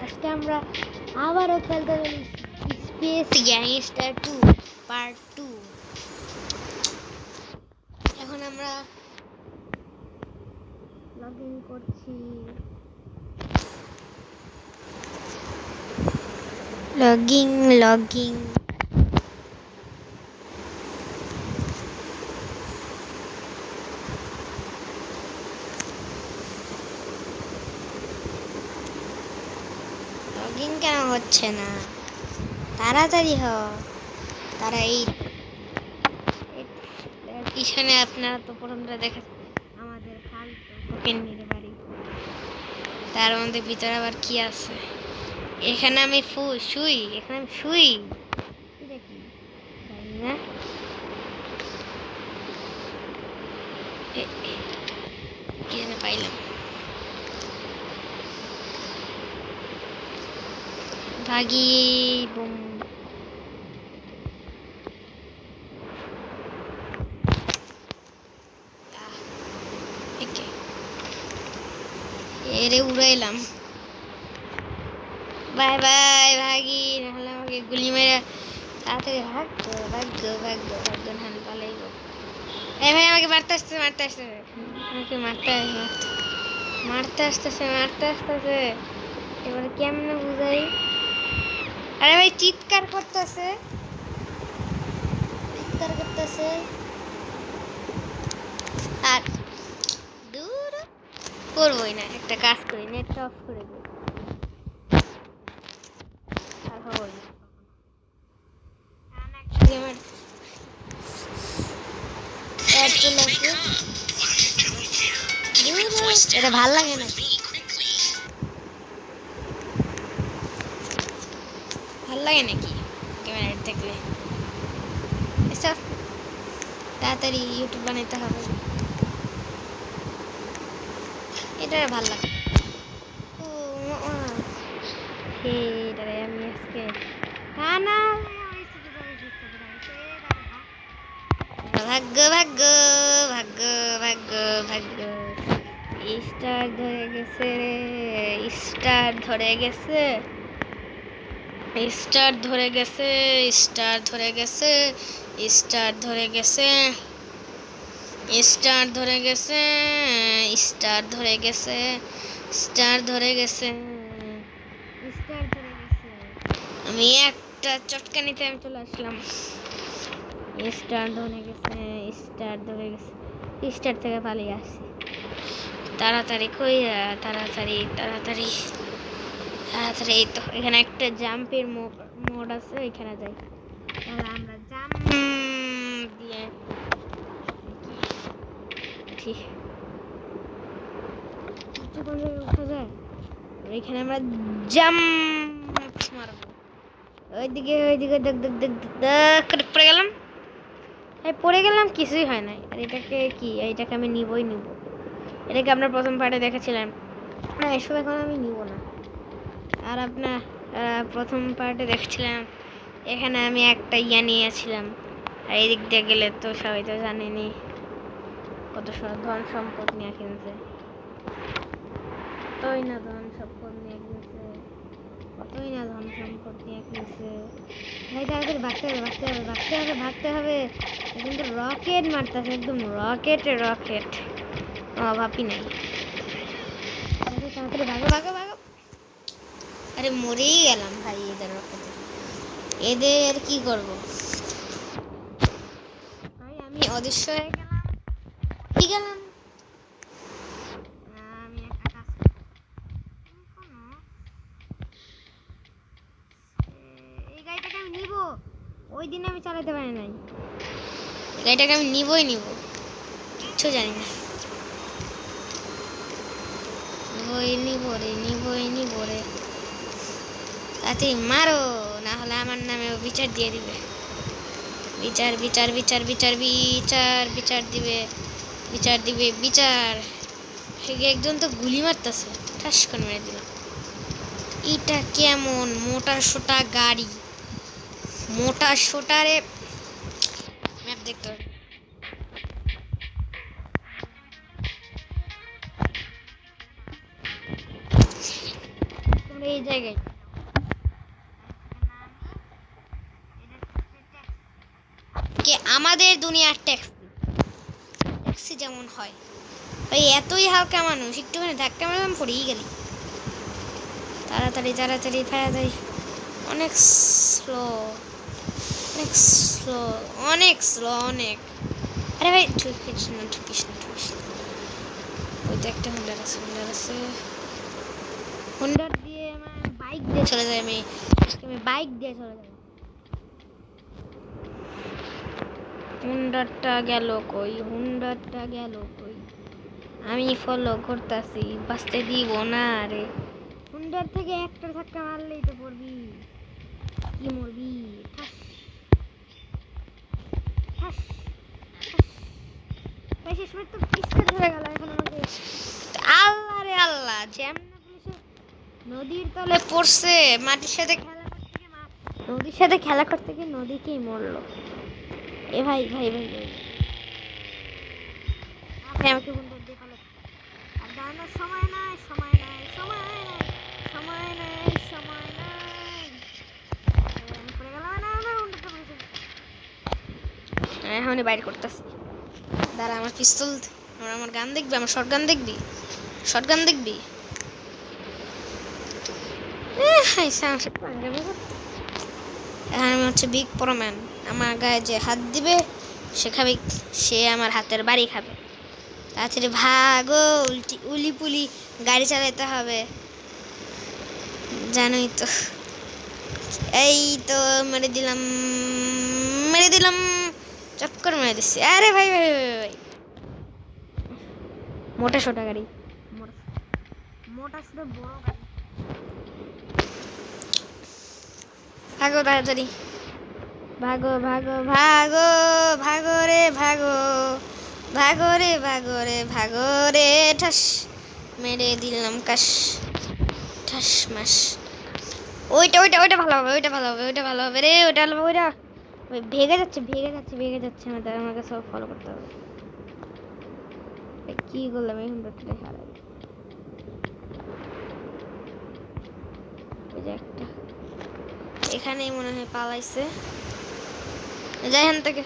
আজকে আমরা আবারও খেলতে পারি স্পেস গ্যাংস্টার 2 পার্ট 2। এখন আমরা লগ ইন করছি। লগিং লগিং কেন হচ্ছে না? তাড়াতাড়ি হ। তারা এই পিছনে আপনারা তো প্রথমটা দেখে আমাদের ফালতু কোকেন নিতে পারি। তার মধ্যে ভিতরে আবার কি আছে? এখানে আমি শুই দেখি না কি যেন পাইলাম। ভাগি বুম। এরে উড়াইলাম। বাই বাই ভাগি, নাহলে আমাকে গুলি মেরে তাড়াতাড়ি ভাগ্য নাহলে পালাইব। এই ভাই আমাকে মারতে আসতেছে আমাকে মারতে আসতেছে। এবারে কেমনে বুঝাই? আরে ভাই চিৎকার করতেছে আর দূর করবোই না। একটা কাজ করি, নেটটা অফ করে দিই। আর হবই না। এটা ভাল লাগে না, ভাল লাগে নাকি ক্যামেরা দেখলে? এসব তাড়াতাড়ি ইউটিউব বানাইতে হবে, এটা ভাল লাগে। এটারে আমি আজকে না ভাগ্য স্টার ধরে গেছে রে, স্টার ধরে গেছে। আমি একটা চটকানিতে আমি চলে আসলাম। স্টার ধরে গেছে। স্টার থেকে পালিয়ে আসছি। তাড়াতাড়ি তো এখানে একটা জাম্পের মোড আছে, এখানে যাই। তাহলে আমরা জাম্প দিয়ে উঠা যায়। এখানে আমরা জাম্প মারবো। ওইদিকে পড়ে গেলাম, কিছুই হয় নাই। আর এটাকে আমি নিবই। এটাকে আপনার প্রথম পার্টে দেখেছিলাম না, এসব এখন আমি নিব না। আর আপনার প্রথম পার্টে দেখছিলাম এখানে আমি একটা নিয়েছিলাম। আর এই দিক দিয়ে গেলে তো সবাই তো জানেনি কত ধন সম্পদ নিয়ে কিনছে। কতই না ধন সম্পদ নিয়ে কিনছে। ভাই তাড়াতাড়ি ভাগতে হবে। কিন্তু রকেট মারতেছে, একদম রকেট। ভাবি নাই। তাড়াতাড়ি ভাগো। আরে মরেই গেলাম ভাই এদের কি করব ভাই? আমি অদৃশ্য হয়ে গেলাম। আমি একটা কাজ এই গাড়িটাকে আমি নিব। ওই দিন আমি চালাতে পারি নাই। এই গাড়িটাকে আমি নিবই কিচ্ছু জানি না। নিব রে। তাতে মারো, না হলে আমার নামে বিচার দিয়ে দিবে। বিচার একজন তো গুলি মারতেছে, ঠাস করে মেরে দিল। এটা কেমন মোটা সোটা গাড়ি? রে ম্যাপ দেখতে হবে। তোমরা এই জায়গায় কে আমাদের দুনিয়ার ট্যাক্সি যেমন হয় ভাই, এতই হালকা মানুষ, একটুখানি ধাক্কা মারলাম পড়েই গেলি। তাড়াতাড়ি তাড়াতাড়ি তাড়াতাড়ি, অনেক স্লো, অনেক স্লো, অনেক স্লো, অনেক। আরে ভাই ঠুকিস না, ঠুকিস না, ঠুকিস না। ওই তো একটা হুন্ডার আছে, হুন্ডার আছে, হুন্ডার দিয়ে আমার বাইক দিয়ে চলে যাই। আমি বাইক দিয়ে চলে যাই। হুন্ডারটা গেল কই, হুন্ডারটা গেল কই? আমি ফলো করতেছি, বাঁচতে দিব না রে। হুন্ডার থেকে একটা ধাক্কা মারলেই তো পড়বি, কি মরবি। ঠাস ঠাস ঠাস। ভাই শেষমেশ তো পিছটা ধরে গেল এখন আমাকে। আল্লাহ রে আল্লাহ, জ্যামনা পুলিশে নদীর তলে পড়ছে, মাটির সাথে খেলা করতে গিয়ে নদীর সাথে খেলা করতে গিয়ে নদীকেই মরলো। এ ভাই ভাই ভাই ভাই, আমাকে হুন্ডার দিয়ে ফেলো। আর দাঁড়ানোর সময় নাই, সময় নাই, সময় নাই, সময় নাই, সময় নাই। আমি পড়ে গেলাম না, আমার হুন্ডারটা পড়েছে। এখনই বাইর করতেছি, দাঁড়া। আমার পিস্তল, আমার গান দেখবি, আমার শর্ট গান দেখবি, শর্ট গান দেখবি। এখন আমি হচ্ছে বিগ প্রোম্যান। আমার গায়ে যে হাত দিবে সে খাবে, সে আমার হাতের বাড়ি খাবে। তাড়াতাড়ি ভাগো, উলি পুলি গাড়ি চালাতে হবে, জানোই তো। এই তো মেরে দিলাম, মেরে দিলাম, চক্কর মেরে দিচ্ছি। আরে ভাই ভাই ভাই ভাই, মোটা সোটা গাড়ি, মোটা সোটা বড় গাড়ি। ভাগো তাড়াতাড়ি, ভাগো ভাগো ভাগো, ভাগো রে ভাগো, ভাগো রে ভাগো রে ভাগো রে। ঠাস মেরে দিলাম কাশ, ঠাস মাস। ওইটা ওইটা ওইটা ভালো হবে, ওইটা ভালো হবে, ওইটা ভালো হবে রে, ওইটা ভালো হবে। ওইটা ভেগে যাচ্ছে, ভেগে যাচ্ছে, ভেগে যাচ্ছে। আমাকে সব ফলো করতে হবে। কি করলাম এই হুন্ডারটা হারাই। ওই যে একটা এখানেই মনে হয় পালাইছে, যাই এখান থেকে,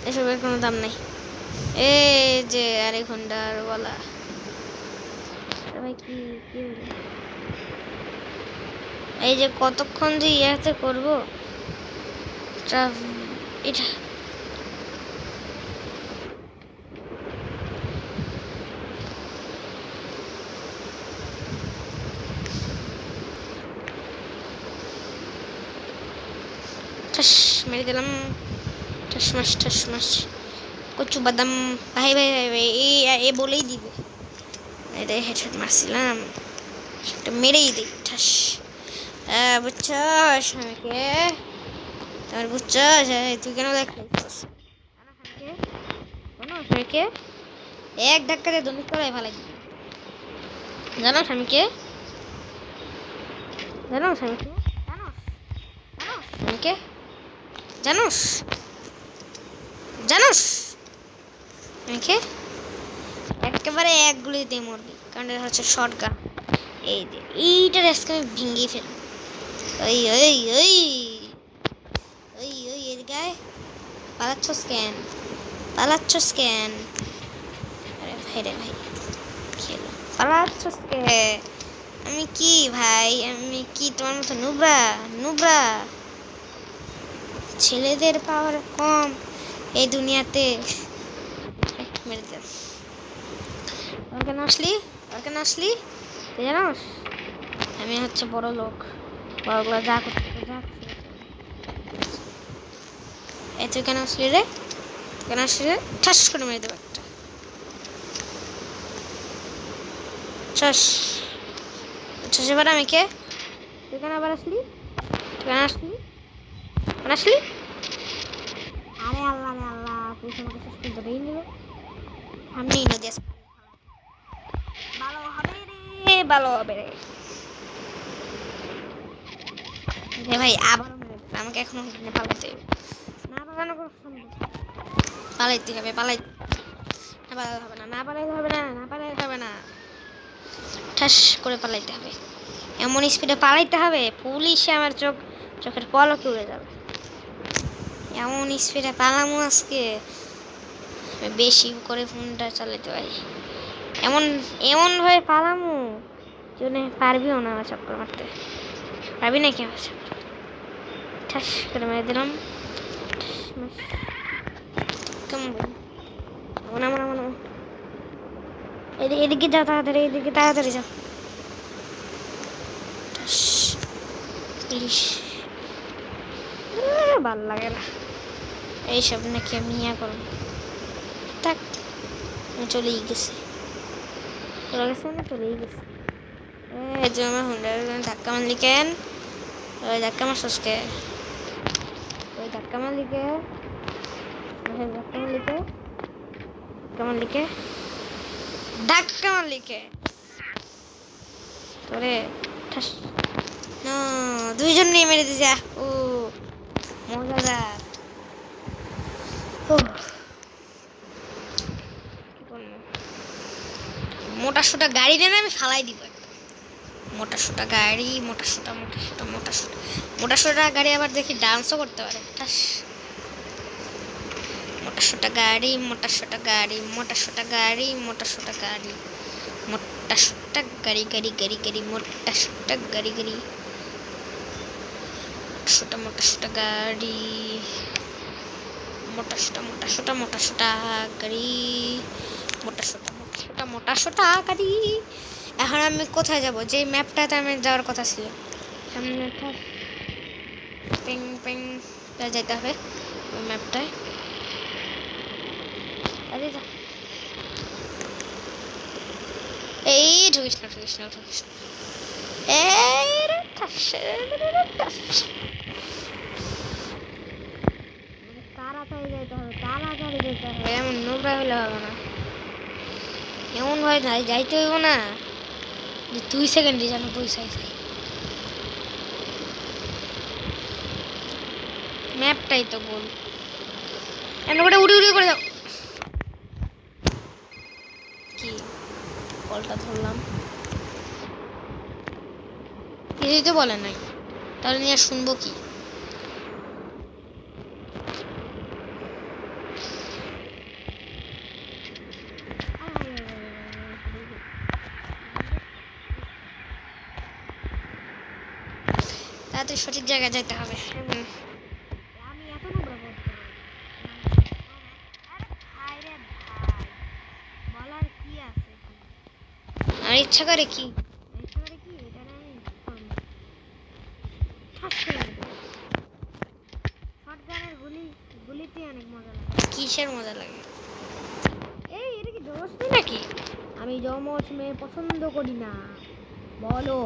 এসবের কোনো দাম নাই। এই যে আরে হুন্ডার বলা ভাই, কি কি এই যে কতক্ষণ যে ইয়াতে করবো এটা। ঠাস মেরে দিলাম, ঠাস মাস ঠাস মাস। কচু বাদাম ভাই ভাই ভাই ভাই, এ বলেই দিবে। এটা হেডশট মারছিলাম, সেটা মেরেই দিই ঠাস। বুঝছস আমাকে, তোমার বুঝছস? তুই কেন দেখছিস আমাকে? এক ধাক্কাতে দমিক তলায় ফেলাই দিবি। জানোস আমি কে? জানোস আমি কে? আমি কে? জানোস? জানোস আমি কে? একেবারে এক গুলিতে মরবি, কারণ এটা হচ্ছে শর্ট গান। এই যে এইটার আজকে আমি ভেঙে ফেলবো। ওই ওই ওই ওই ওই এর গায়ে পালাচ্ছস কেন, পালাচ্ছস কেন? আরে ভাই রে ভাই, খেলো পালাচ্ছস কে? আমি কি ভাই, আমি কি তোমার মতো নুবরা? নুবরা ছেলেদের পাওয়ার কম এই দুনিয়াতে। মেরে দিলাম। তোর কেন আসলি, তোর কেন আসলি? তুই জানোস আমি হচ্ছে বড় লোক, বড়গুলো যা করতে যা। এই তুই কেন আসলি রে, কেন আসলি রে? ঠাস করে মেরে দেবো একটা। ঠাস ঠাস। এবার আমি কে? তুই কেন আবার আসলি? তুই কেন আসলি, কেন আসলি? আরে আল্লাহ রে আল্লাহ, তুই আমাকে শেষ করতে দেই নিল। সামনেই নদী আছে, ভালো হবে রে, ভালো হবে রে। ভাই আবার আমাকে এখনো পালাতে না, পালানো কোনো সম্ভব। পালাইতে হবে, পালাই না পালাইতে হবে না, না পালাইতে হবে না, না পালাইতে হবে না। ঠাস করে পালাইতে হবে, এমন স্পিডে পালাইতে হবে পুলিশে আমার চোখের পলকে উড়ে যাবে। এমন স্পিডে পালামো আজকে, বেশি করে ফোনটা চালাতে পারি, এমনভাবে পালামো জন্য পারবিও না আমার চক্কর মারতে, পারবি নাকি আমার চক্কর? ঠাস করে মেরে দিলাম। কেমন এদিকে যাও তাড়াতাড়ি, এদিকে তাড়াতাড়ি যাও। পুলিশ ভাল লাগে না এইসব, নাকি আমি ইয়া করবো। থাক, চলেই গেছে চলেই গেছে। আমার হুন্ডার ধাক্কা মারলি কেন? ওই ধাক্কা মারছস কে? ওই ধাক্কা মারলি কে? ধাক্কা মারলি কে তোরে? ঠাস না, দুইজন নিয়ে মেরে দিছে। ও মজাদার। মোটা সোটা গাড়ি দেন, আমি ফালাই দিব। মোটা সোটা গাড়ি, মোটা সোটা গাড়ি আবার দেখি ডান্সও করতে পারে। মোটা সোটা গাড়ি, মোটা সোটা গাড়ি, মোটা সোটা গাড়ি, মোটা সোটা গাড়ি, মোটা সোটা গাড়ি, গাড়ি গাড়ি গাড়ি, মোটা সোটা গাড়ি গাড়ি, মোটা সোটা গাড়ি, মোটা সোটা গাড়ি, মোটা সোটা গাড়ি। এখন আমি কোথায় যাব? যে ম্যাপটাতে আমি যাওয়ার কথা ছিল, সামনে যেতে হবে ওই ম্যাপটায়। এই ঢুকিস না। তাড়াতাড়ি যেতে হবে, এমন নোংরা হলে হবে না, এমন ভাবে যাইতে হইব না যে 2 সেকেন্ডে যেন পৌঁছাই যায়। ম্যাপটাই তো বল, এমন করে উড়ি করে যাও। কি কলটা ধরলাম, কিছুই তো বলে নাই, তাহলে নিয়ে শুনবো কি? তাড়াতাড়ি সঠিক জায়গায় যেতে হবে। আমি এখনো বলার কি আছে? আমার ইচ্ছা করে কি এটা আমি শটগানের গুলিতে অনেক মজা লাগে। কিসের মজা লাগে? এই এটা কি জমজ নাকি? আমি জমজ মেয়ে পছন্দ করি না, বলো।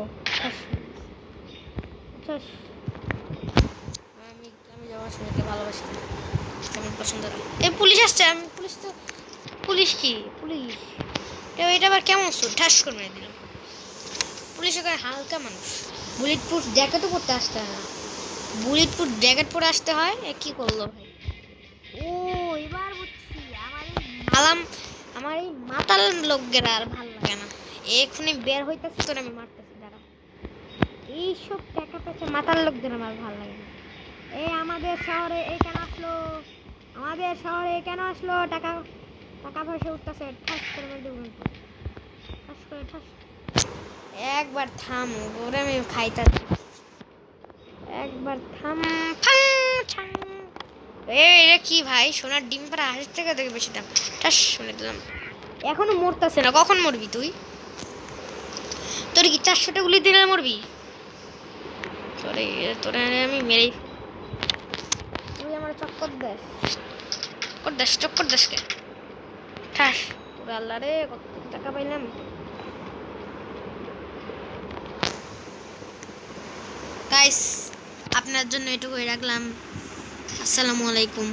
আমি জমজ মেয়েকে ভালোবাসি না, তেমন পছন্দ না। এই পুলিশ আসছে, আমি পুলিশ এটা আবার কেমন সুর? ঠাস করে মেরে দিলাম। পুলিশ ওখানে হালকা মানুষ, বুলেট প্রুফ জ্যাকেটও পরতে আসতে হয় না, বুলেট প্রুফ জ্যাকেট পরে আসতে হয়। কি করলো ভাই? ও এবার বুঝছি, আমার এই মাতাল লোকদের আর ভাল লাগে না। এক্ষুনি বের হইতেছে তোর, আমি মারতেছি দাঁড়া। এইসব টাকা পয়সা মাতাল লোকদের আমার ভাল লাগে না। আমাদের শহরে টাকা পয়সা উঠতেছে, ঠাস করে মেরে দেবো। একবার থাম, ওরে আমি খাইতাছি। একবার থাম। এটা কি ভাই? সোনার ডিম পাড়া হাঁসের থেকে বেশি দাম। ঠাস শুনে দিলাম। এখনো মরতেছে না, কখন মরবি তুই? তোর কি 400টা গুলি দিলে মরবি? তোরে আমি মেরেই, তুই আমার চক্কর দেশ কে? ঠাস পুরো আল্লাহ রে, কত টাকা পাইলাম। গাইস, আপনার জন্য এটুকুই রাখলাম। আসসালামু আলাইকুম।